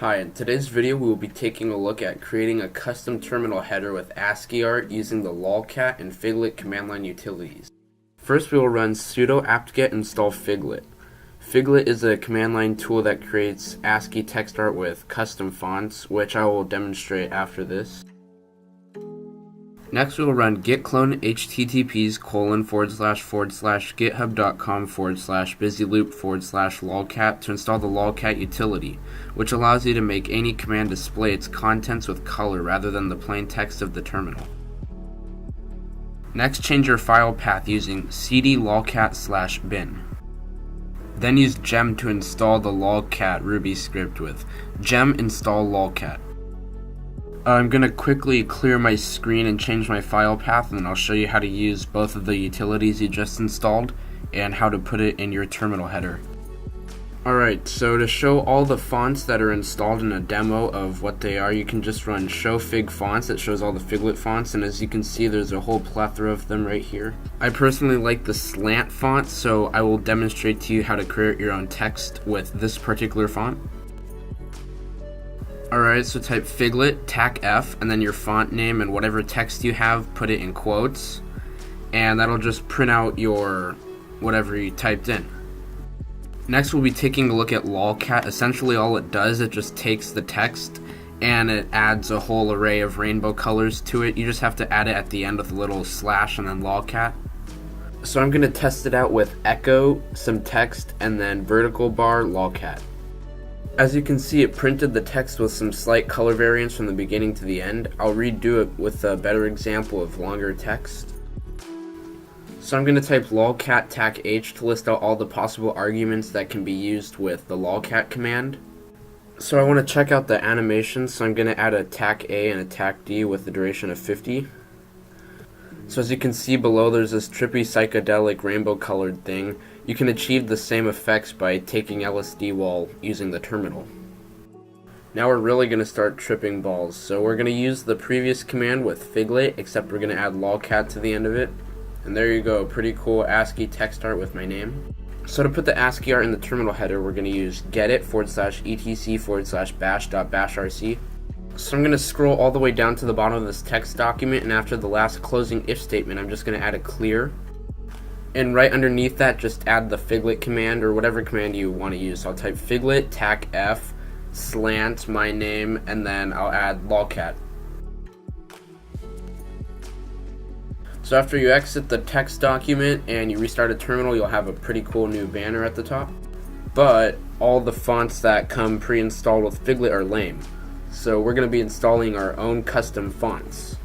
Hi, in today's video we will be taking a look at creating a custom terminal header with ASCII art using the lolcat and figlet command line utilities. First we will run sudo apt-get install figlet. Figlet is a command line tool that creates ASCII text art with custom fonts, which I will demonstrate after this. Next we will run git clone https://github.com/busyloop/lolcat to install the lolcat utility, which allows you to make any command display its contents with color rather than the plain text of the terminal. Next, change your file path using cd lolcat/bin. Then use gem to install the lolcat Ruby script with gem install lolcat. I'm going to quickly clear my screen and change my file path, and then I'll show you how to use both of the utilities you just installed and how to put it in your terminal header. Alright, so to show all the fonts that are installed in a demo of what they are, you can just run show fig-fonts that shows all the figlet fonts, and as you can see there's a whole plethora of them right here. I personally like the slant font, so I will demonstrate to you how to create your own text with this particular font. Alright, so type figlet, tac F, and then your font name and whatever text you have, put it in quotes, and that'll just print out your whatever you typed in. Next we'll be taking a look at lolcat. Essentially all it does, it just takes the text and it adds a whole array of rainbow colors to it. You just have to add it at the end with a little slash and then lolcat. So I'm going to test it out with echo, some text, and then vertical bar lolcat. As you can see, it printed the text with some slight color variance from the beginning to the end. I'll redo it with a better example of longer text. So I'm going to type lolcat tac h to list out all the possible arguments that can be used with the lolcat command. So I want to check out the animations, so I'm going to add a tac a and a tac d with the duration of 50. So as you can see below, there's this trippy psychedelic rainbow colored thing. You can achieve the same effects by taking LSD while using the terminal. Now we're really going to start tripping balls. So we're going to use the previous command with figlet, except we're going to add lolcat to the end of it. And there you go, pretty cool ASCII text art with my name. So to put the ASCII art in the terminal header, we're going to use gedit/etc/bash.bashrc. So I'm going to scroll all the way down to the bottom of this text document, and after the last closing if statement, I'm just going to add a clear. And right underneath that, just add the figlet command or whatever command you want to use. So I'll type figlet tac F slant my name, and then I'll add lolcat. So after you exit the text document and you restart a terminal, you'll have a pretty cool new banner at the top. But all the fonts that come pre-installed with figlet are lame. So we're going to be installing our own custom fonts.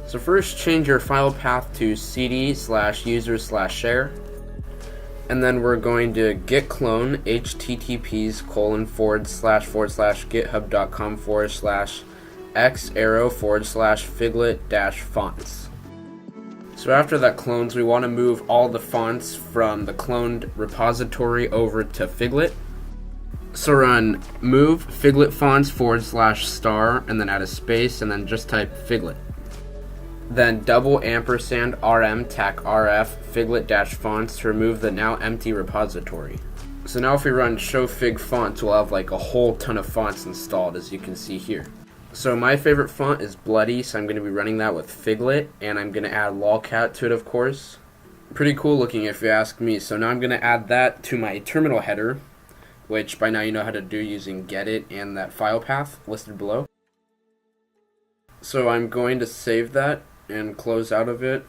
So first, change your file path to cd/user/share, and then we're going to git clone https://github.com/x_figlet-fonts. So after that clones, we want to move all the fonts from the cloned repository over to figlet. So run move figlet-fonts /* and then add a space and then just type figlet. Then double ampersand rm tac rf figlet-fonts to remove the now empty repository. So now if we run show fig fonts, we'll have like a whole ton of fonts installed, as you can see here. So my favorite font is Bloody, so I'm going to be running that with figlet, and I'm going to add lolcat to it, of course. Pretty cool looking if you ask me. So now I'm going to add that to my terminal header, which by now you know how to do using gedit and that file path listed below. So I'm going to save that and close out of it,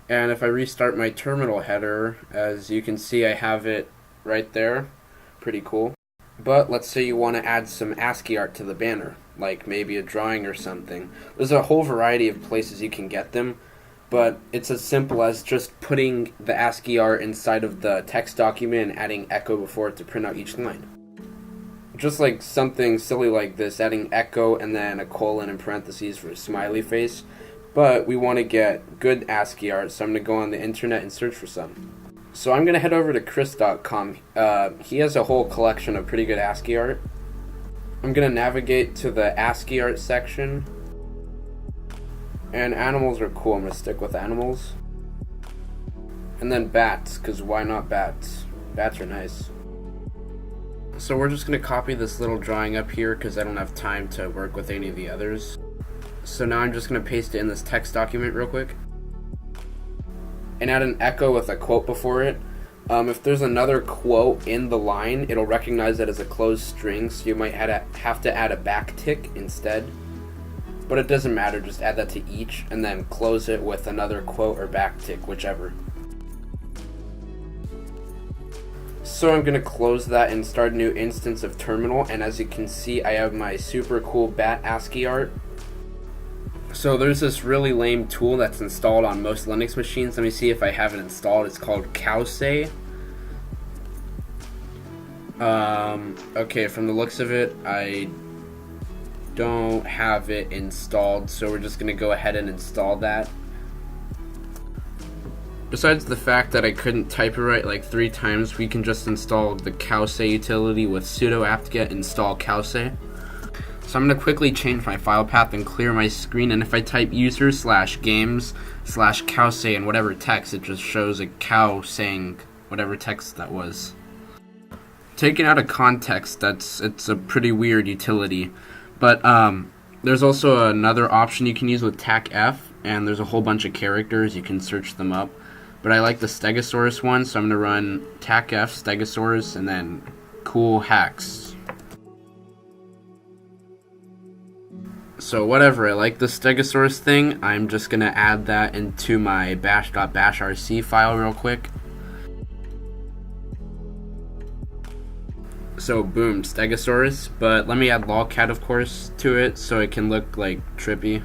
and if I restart my terminal header, as you can see I have it right there. Pretty cool. But let's say you want to add some ASCII art to the banner, like maybe a drawing or something. There's a whole variety of places you can get them, but it's as simple as just putting the ASCII art inside of the text document and adding echo before it to print out each line. Just like something silly like this, adding echo and then a colon in parentheses for a smiley face. But we want to get good ASCII art, so I'm going to go on the internet and search for some. So I'm going to head over to chris.com. He has a whole collection of pretty good ASCII art. I'm going to navigate to the ASCII art section. And animals are cool. I'm going to stick with animals. And then bats, because why not bats? Bats are nice. So we're just going to copy this little drawing up here because I don't have time to work with any of the others. So now I'm just going to paste it in this text document real quick. And add an echo with a quote before it. If there's another quote in the line, it'll recognize it as a closed string, so you might have to add a backtick instead. But it doesn't matter, just add that to each, and then close it with another quote or backtick, whichever. So I'm going to close that and start a new instance of terminal, and as you can see, I have my super cool bat ASCII art. So there's this really lame tool that's installed on most Linux machines. Let me see if I have it installed. It's called Cowsay. Okay, from the looks of it, I don't have it installed, so we're just going to go ahead and install that. Besides the fact that I couldn't type it right like 3 times, we can just install the Cowsay utility with sudo apt-get install Cowsay. So I'm going to quickly change my file path and clear my screen, and if I type user/games/Cowsay and whatever text, it just shows a cow saying whatever text that was. Taken out of context, it's a pretty weird utility. But there's also another option you can use with tacf, and there's a whole bunch of characters, you can search them up. But I like the Stegosaurus one, so I'm going to run tacf Stegosaurus and then cool hacks. So whatever, I like the Stegosaurus thing. I'm just going to add that into my bash.bashrc file real quick. So boom, Stegosaurus, but let me add lolcat of course to it so it can look like trippy.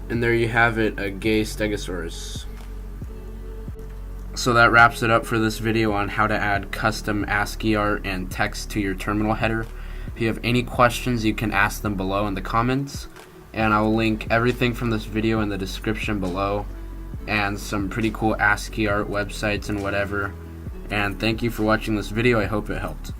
And there you have it, a gay Stegosaurus. So that wraps it up for this video on how to add custom ASCII art and text to your terminal header. If you have any questions, you can ask them below in the comments, and I will link everything from this video in the description below, and some pretty cool ASCII art websites and whatever. And thank you for watching this video. I hope it helped.